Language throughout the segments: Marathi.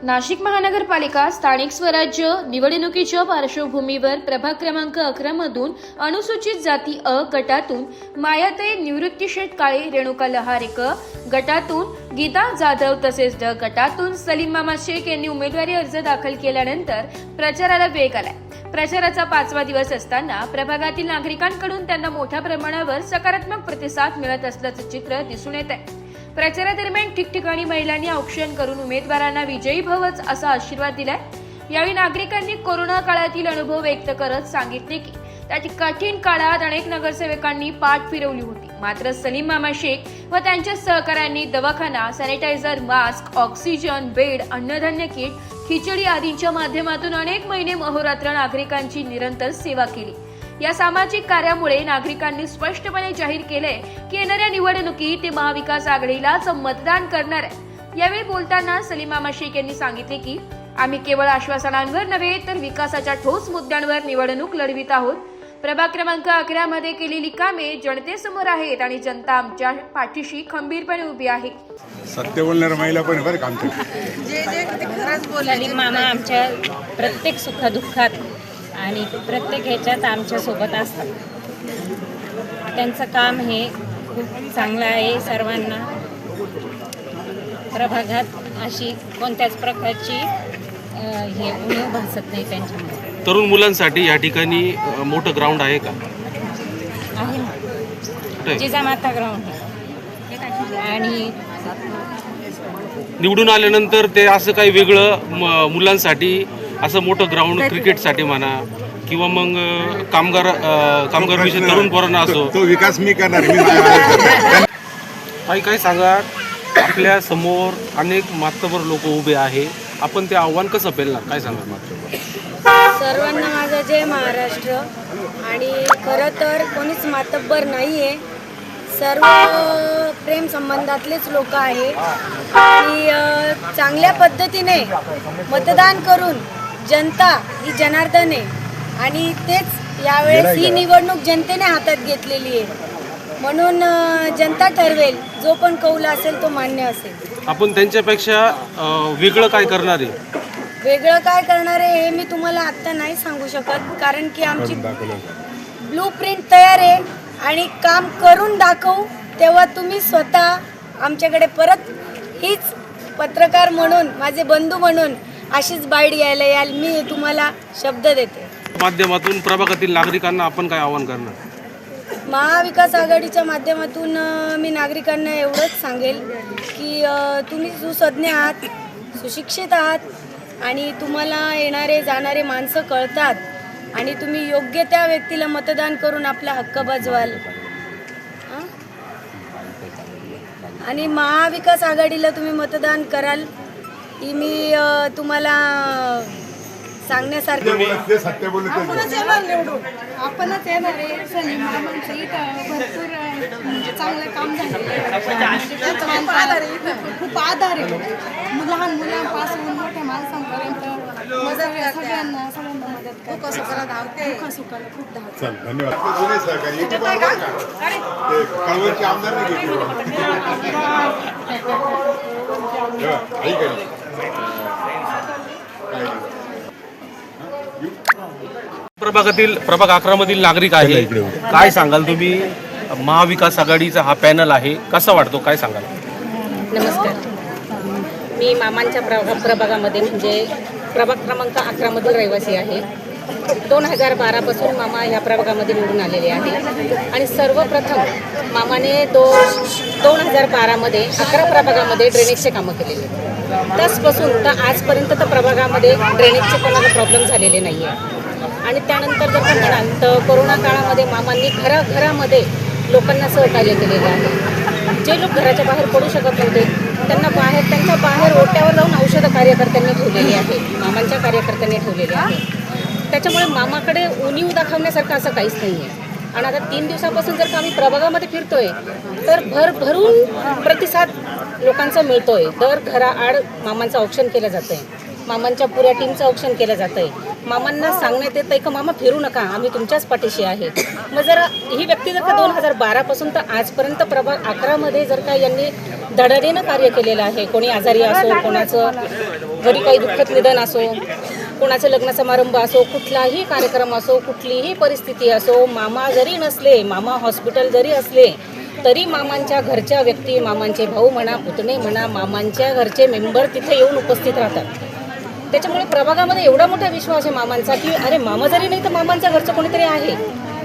नाशिक महानगरपालिका स्थानिक स्वराज्य निवडणुकीच्या पार्श्वभूमीवर प्रभाग क्रमांक 11 मधून अनुसूचित जाती अ गटातून मायाताई निवृत्तीशेठ काळे, रेणुका लहारे क गटातून गीता जाधव तसेच ड गटातून सलीम मामा शेख यांनी उमेदवारी अर्ज दाखल केल्यानंतर प्रचाराला वेग आलाय। प्रचाराचा 5वा दिवस असताना प्रभागातील नागरिकांकडून त्यांना मोठ्या प्रमाणावर सकारात्मक प्रतिसाद मिळत असल्याचे चित्र दिसून येत आहे। प्रचारादरम्यान ठिकठिकाणी महिलांनी औक्षण करून उमेदवारांना विजयी भवच असा आशीर्वाद दिलाय। यावेळी नागरिकांनी कोरोना काळातील अनुभव व्यक्त करत सांगितले की त्या कठीण काळात अनेक नगरसेवकांनी पाठ फिरवली होती, मात्र सलीम मामा शेख व त्यांच्या सहकाऱ्यांनी दवाखाना, सॅनिटायझर, मास्क, ऑक्सिजन, बेड, अन्नधान्य किट, खिचडी आदींच्या माध्यमातून अनेक महिने अहोरात्र नागरिकांची निरंतर सेवा केली। या सामाजिक कार्यामुळे नागरिकांनी स्पष्टपणे जाहीर केले की येणाऱ्या निवडणुकीत ते महाविकास आघाडीलाच मतदान करणार आहे। यावेळी बोलताना सलीम मामा शेख यांनी सांगितले की आम्ही केवळ आश्वासनांवर नव्हे तर विकासाच्या ठोस मुद्द्यांवर निवडणूक लढवित आहोत। प्रभाग क्रमांक 11 मध्ये केलेली कामे जनतेसमोर आहेत आणि जनता आमच्या पाठीशी खंबीरपणे उभी आहे। सत्य बोलणाऱ्या महिला पण बरं काम सलीम मामा आमच्या प्रत्येक सुखदुःखात आणि प्रत्येक ह्याच्यात आमच्या सोबत असतात। त्यांचं काम हे खूप चांगलं आहे। सर्वांना प्रभागात अशी कोणत्याच प्रकारची हे उणीव भासत नाही त्यांच्यामध्ये। तरुण मुलांसाठी या ठिकाणी मोठं ग्राउंड आहे का? आहे ना, जिजामाता ग्राउंड आहे। आणि निवडून आल्यानंतर ते असं काही वेगळं मुलांसाठी असं मोठं ग्राउंड क्रिकेटसाठी म्हणा किंवा मग कामगार विषय तरुण पोरांना असो तो विकास मी करणार काही सांगा। आपल्या समोर अनेक मातब्बर लोक उभे आहे, आपण ते आव्हान कसं पेलणार, काय सांगा? सर्वांना माझा जय महाराष्ट्र। आणि खरं तर कोणीच मातब्बर नाही आहे, सर्व प्रेम संबंधातलेच लोक आहे आणि चांगल्या पद्धतीने मतदान करून जनता ही जनार्दन आहे आणि तेच यावेळेस ही निवडणूक जनतेने हातात घेतलेली आहे, म्हणून जनता ठरवेल, जो पण कौल असेल तो मान्य असेल। आपण त्यांच्यापेक्षा वेगळं काय करणार आहे? वेगळं काय करणार आहे हे मी तुम्हाला आत्ता नाही सांगू शकत, कारण की आमची ब्लूप्रिंट तयार आहे आणि काम करून दाखवू तेव्हा तुम्ही स्वतः आमच्याकडे परत हीच पत्रकार म्हणून, माझे बंधू म्हणून अशीच बाईट घ्यायला याल, मी तुम्हाला शब्द देते। माध्यमातून प्रभागातील नागरिकांना आपण काय आव्हान करणार? महाविकास आघाडीच्या माध्यमातून मी नागरिकांना एवढंच सांगेल की तुम्ही सुसज्ञ आहात, सुशिक्षित आहात आणि तुम्हाला येणारे जाणारे माणसं कळतात आणि तुम्ही योग्य त्या व्यक्तीला मतदान करून आपला हक्क बजवाल। आणि महाविकास आघाडीला तुम्ही मतदान कराल ही मी तुम्हाला सांगण्यासारखं आपणच येणार आहे। सलीम मामांचं इथं भरपूर म्हणजे चांगलं काम झालेलं आहे, खूप आधार आहे। लहान मुलांपासून मोठ्या माणसांपर्यंत सगळ्यांना मदत सुखाला खूप धावते। प्रभाग 11 मधील नागरिक आहे, काय सांगाल तुम्ही? महाविकास आघाडीचा हा पॅनल आहे, कसा वाटतो, काय सांगाल? नमस्कार, मी मामांच्या प्रभागामध्ये म्हणजे प्रभाग क्रमांक 11 मधील रहिवासी आहे। 2012 मामा ह्या प्रभागामध्ये निवडून आलेले आहे आणि सर्वप्रथम मामाने 2012 मध्ये 11 प्रभागामध्ये ड्रेनेजचे कामं केलेले। त्याचपासून तर आजपर्यंत तर प्रभागामध्ये ड्रेनेजचे कोणाला प्रॉब्लेम झालेले नाही आहे। आणि त्यानंतर जर म्हणाल तर कोरोना काळामध्ये मामांनी घराघरामध्ये लोकांना सहकार्य केलेलं आहे। जे लोक घराच्या बाहेर पडू शकत नव्हते त्यांना त्यांच्या बाहेर ओट्यावर जाऊन औषध कार्यकर्त्यांनी ठेवलेली आहे, मामांच्या कार्यकर्त्यांनी ठेवलेले आहे। त्याच्यामुळे मामाकडे उणीव दाखवण्यासारखं असं काहीच नाही आहे। आणि आता 3 दिवसापासून जर का आम्ही प्रभागामध्ये फिरतोय तर भरभरून प्रतिसाद लोकांचा मिळतोय। दर घराआड मामांचं औक्षण केलं जातं आहे, मामांच्या पुऱ्या टीमचं औक्षण केलं जातं आहे। मामांना सांगण्यात येतं आहे की मामा फिरू नका, आम्ही तुमच्याच पाठीशी आहे। मग जर ही व्यक्ती जर का 2012 पासून तर आजपर्यंत प्रभाग 11 मध्ये जर का यांनी धडाडीनं कार्य केलेलं आहे, कोणी आजारी असो, कोणाचं घरी काही दुःखद निधन असो, कोणाचं लग्न समारंभ असो, कुठलाही कार्यक्रम असो, कुठलीही परिस्थिती असो, मामा जरी नसले, मामा हॉस्पिटल जरी असले तरी मामांच्या घरच्या व्यक्ती, मामांचे भाऊ म्हणा, पुतणे म्हणा, मामांच्या घरचे मेंबर तिथे येऊन उपस्थित राहतात. त्याच्यामुळे प्रभागामध्ये एवढा मोठा विश्वास आहे मामांचा की अरे मामा जरी नाही तर मामांच्या घरचं कोणीतरी आहे.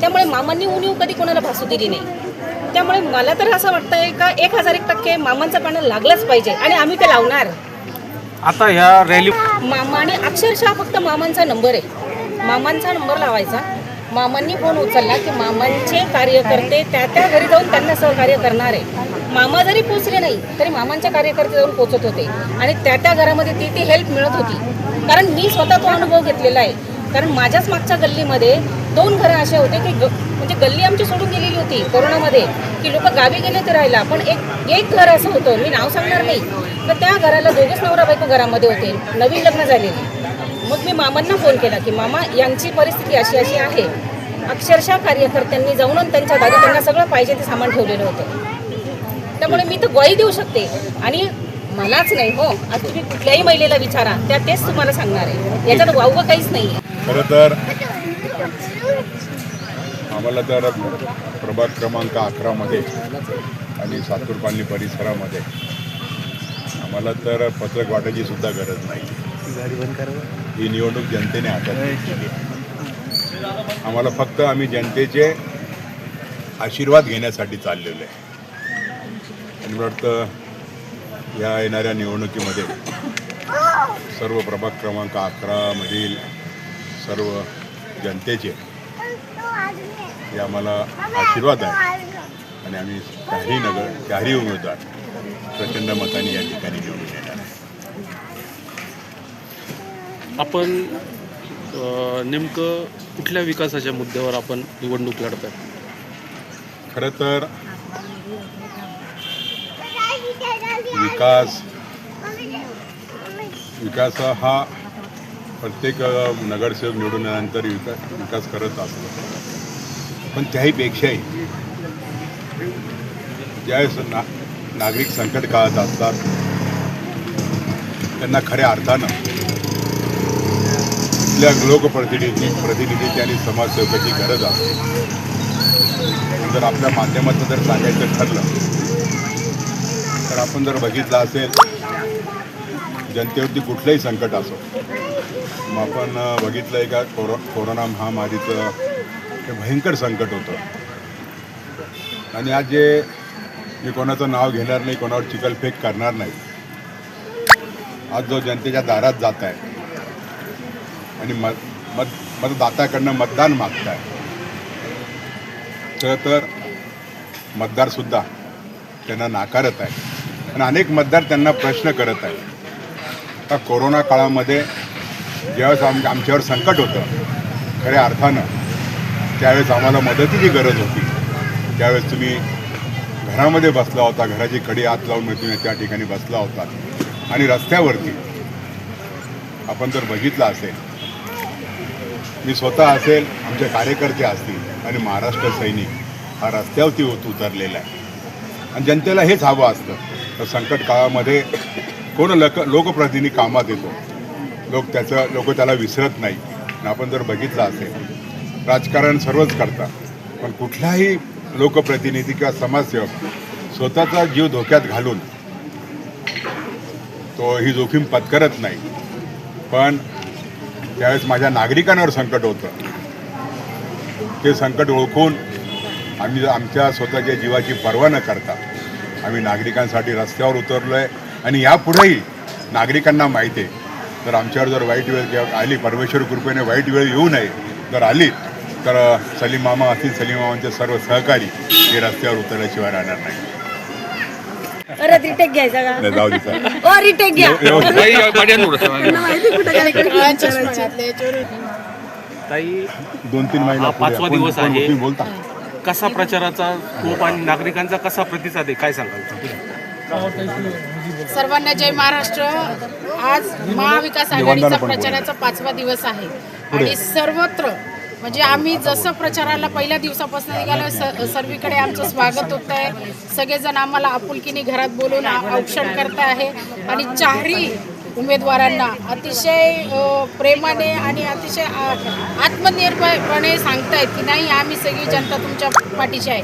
त्यामुळे मामांनी उणीव कधी कोणाला भासू दिली नाही. त्यामुळे मला तर असं वाटतंय का 1001% मामांचा पॅनल लागलाच पाहिजे आणि आम्ही ते लावणार. आता ह्या रॅली मामाने अक्षरशः फक्त मामांचा नंबर आहे, मामांचा नंबर लावायचा, मामांनी फोन उचलला की मामांचे कार्यकर्ते त्या घरी जाऊन त्यांना सहकार्य करणार आहे. मामा जरी पोचले नाही तरी मामांच्या कार्यकर्ते जाऊन पोचत होते आणि त्या घरामध्ये ती हेल्प मिळत होती. कारण मी स्वतः तो अनुभव घेतलेला आहे. कारण माझ्याच मागच्या गल्लीमध्ये 2 घरं असे होते की म्हणजे गल्ली आमची सोडून गेलेली होती कोरोनामध्ये की लोक गावी गेले तर राहिला, पण एक घर असं होतं, मी नाव सांगणार नाही, तर त्या घराला 2 नवरा बायको घरामध्ये होते, नवीन लग्न झालेले. मग मी मामांना फोन केला की मामा यांची परिस्थिती अशी अशी आहे. अक्षरशः कार्यकर्त्यांनी जाऊन त्यांच्या दारी त्यांना सगळं पाहिजे ते सामान ठेवलेलं होतं. त्यामुळे मी तर ग्वाही देऊ शकते आणि मलाच नाही हो, आज तुम्ही कुठल्याही महिलेला विचारा, तेच तुम्हाला सांगणार आहे, याच्यात वावगं काहीच नाही आहे. खरं तर आम्हाला तर प्रभाग क्रमांक 11मध्ये आणि सातूर कॉलनी परिसरामध्ये आम्हाला तर पत्रक वाटायची सुद्धा गरज नाही. ही निवडणूक जनतेने हातात घेतलेली आहे. आम्हाला फक्त आम्ही जनतेचे आशीर्वाद घेण्यासाठी चाललेलो आहे. आणि मला वाटतं या येणाऱ्या निवडणुकीमध्ये सर्व प्रभाग क्रमांक 11मधील सर्व जनतेचे हे आम्हाला आशीर्वाद आहे आणि आम्ही काही उमेदवार प्रचंड मताने या ठिकाणी निवडून येणार आहे. आपण नेमकं कुठल्या विकासाच्या मुद्द्यावर आपण निवडणूक लढत आहे? खरं तर विकास हा प्रत्येक नगरसेवक निवडून आल्यानंतर विकास करत असतो. पण त्याहीपेक्षाही ज्यावेळेस नागरिक संकट काळात असतात त्यांना खऱ्या अर्थानं इथल्या लोकप्रतिनिधीची आणि समाजसेवकाची गरज असते. जर आपल्या माध्यमातून जर सांगायचं ठरलं तर आपण जर बघितलं असेल जनतेवरती कुठलंही संकट असो, मग आपण बघितलं आहे का कोरोना महामारीचं हे भयंकर संकट होतं. आणि आज जे मी कोणाचं नाव घेणार नाही, कोणावर चिखलफेक करणार नाही, आज जो जनतेच्या दारात जात आहे आणि मतदात्याकडनं मतदान मागत आहे, तर मतदारसुद्धा त्यांना नाकारत आहे आणि अनेक मतदार त्यांना प्रश्न करत आहे. आता कोरोना काळामध्ये ज्यावेळेस आमच्यावर संकट होतं खऱ्या अर्थानं, त्यावेळेस आम्हाला मदतीची गरज होती, त्यावेळेस तुम्ही घरामध्ये बसला होता, घराची कडी आत लावून तुम्ही त्या ठिकाणी बसला होता. आणि रस्त्यावरती आपण जर बघितलं असेल, मी स्वतः असेल, आमचे कार्यकर्ते असतील आणि महाराष्ट्र सैनिक हा रस्त्यावरती उतरलेला आहे. आणि जनतेला हेच हवं असतं. तर संकट काळामध्ये कोण लोकप्रतिनिधी कामात येतो, लोक त्याला विसरत नाही. आणि आपण जर बघितलं असेल, राजकारण सर्वच करतात, पण कुठलाही लोकप्रतिनिधी किंवा समाजसेवक स्वतःचा जीव धोक्यात घालून तो ही जोखीम पत्करत नाही. पण त्यावेळेस माझ्या नागरिकांवर संकट होतं, ते संकट ओळखून आम्ही आमच्या स्वतःच्या जीवाची पर्वा न करता आम्ही नागरिकांसाठी रस्त्यावर उतरलो आहे. आणि यापुढेही नागरिकांना माहिती आहे, जर आमच्यावर जर वाईट वेळ जेव्हा आली, परमेश्वर कृपेने वाईट वेळ येऊ नये, जर आली तर सलीम मामा असतील, सलीम मामांचे सर्व सहकारी हे रस्त्यावर उतरल्याशिवाय राहणार नाही. अरे रिटेक घ्यायचा का? जाऊ दे सर. ओ रिटेक घ्या. ताई, 2-3 महिने 5वा दिवस आहे. बोलता कसा प्रचाराचा खूप आणि नागरिकांचा कसा प्रतिसाद आहे, काय सांगाल? सर्वांना जय महाराष्ट्र. आज महाविकास आघाडीचा प्रचाराचा 5वा दिवस आहे आणि सर्वत्र म्हणजे आम्ही जसं प्रचाराला पहिल्या दिवसापासून निघालो, सर्वीकडे आमचं स्वागत होत आहे. सगळेजण आम्हाला आपुलकीने घरात बोलून औक्षण करत आहे आणि चारही उमेदवारांना अतिशय प्रेमाने आणि अतिशय आत्मनिर्भरपणे सांगतायत की नाही, आम्ही सगळी जनता तुमच्या पाठीशी आहे.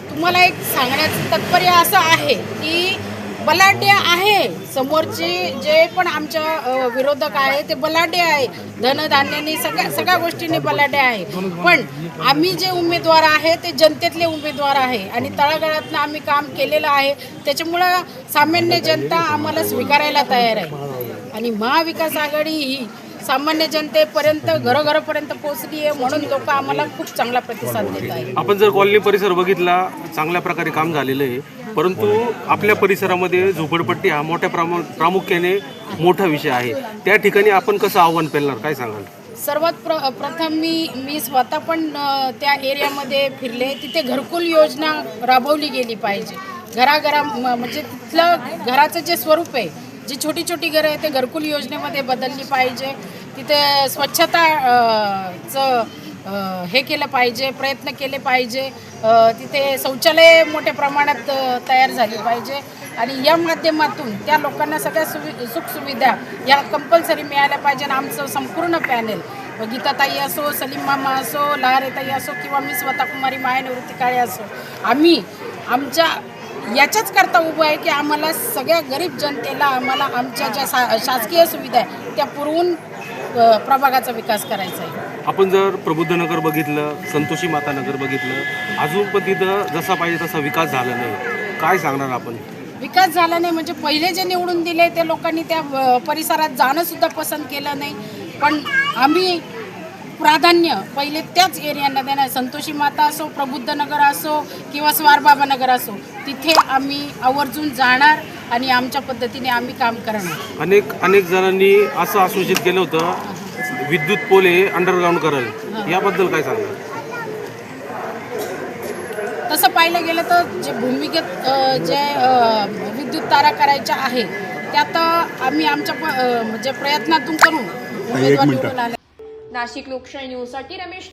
तुम्हाला एक सांगण्याचं तात्पर्य असं आहे की बलाढ्य आहे, समोरचे जे पण आमच्या विरोधक आहे ते बलाढ्य आहे, धनधान्याने सगळ्या गोष्टींनी बलाढ्य आहे. पण आम्ही जे उमेदवार आहे ते जनतेतले उमेदवार आहे आणि तळागाळातनं आम्ही काम केलेलं आहे. त्याच्यामुळं सामान्य जनता आम्हाला स्वीकारायला तयार आहे आणि महाविकास आघाडी ही सामान्य जनतेपर्यंत घरोघरोपर्यंत पोहोचली आहे, म्हणून लोक आम्हाला खूप चांगला प्रतिसाद देत आहेत. आपण जर कॉलनी परिसर बघितला, चांगल्या प्रकारे काम झालेलं आहे, परंतु आपल्या परिसरामध्ये झोपडपट्टी हा मोठ्या प्रामुख्याने मोठा विषय आहे. त्या ठिकाणी आपण कसं आव्हान पेलणार, काय सांगाल? सर्वात प्रथम मी स्वतः पण त्या एरियामध्ये फिरले. तिथे घरकुल योजना राबवली गेली पाहिजे. म्हणजे तिथलं घराचं जे स्वरूप आहे, जी छोटी छोटी घरं आहे ते घरकुल योजनेमध्ये बदलली पाहिजे. तिथे स्वच्छताचं हे केलं पाहिजे, प्रयत्न केले पाहिजे. तिथे शौचालय मोठ्या प्रमाणात तयार झाली पाहिजे आणि या माध्यमातून त्या लोकांना सगळ्या सुखसुविधा या कंपल्सरी मिळाल्या पाहिजे. आणि आमचं संपूर्ण पॅनेल, गीताताई असो, सलीम मामा असो, लहारेताई असो किंवा मी स्वतः कुमारी माया निवृत्ती काळे असो, आम्ही आमच्या याच्याच करता उभं आहे की आम्हाला सगळ्या गरीब जनतेला आम्हाला आमच्या ज्या शासकीय सुविधा आहे त्या पुरवून प्रभागाचा विकास करायचा आहे. आपण जर प्रबुद्धनगर बघितलं, संतोषी माता नगर बघितलं, अजून पण तिथं जसा पाहिजे तसा विकास झाला नाही. काय सांगणार आपण? विकास झाला नाही म्हणजे पहिले जे निवडून दिले ते लोकांनी त्या परिसरात जाणं सुद्धा पसंत केलं नाही. पण आम्ही प्राधान्य पहिले त्याच एरियांना देणार. संतोषी माता असो, प्रबुद्धनगर असो किंवा स्वारबाबा नगर असो, तिथे आम्ही आवर्जून जाणार आणि आमच्या पद्धतीने आम्ही काम करणार. अनेक जणांनी असं आश्वासित केलं होतं, विद्युत पोल हे अंडरग्राऊंड करेल, याबद्दल काय सांगणार? तसं पाहिलं गेलं तर जे भूमिगत जे विद्युत तारा करायच्या आहे त्यात आम्ही आमच्या म्हणजे प्रयत्नातून करू. उमेदवार निवडून आले. नाशिक लोकशाही न्यूजसाठी रमेश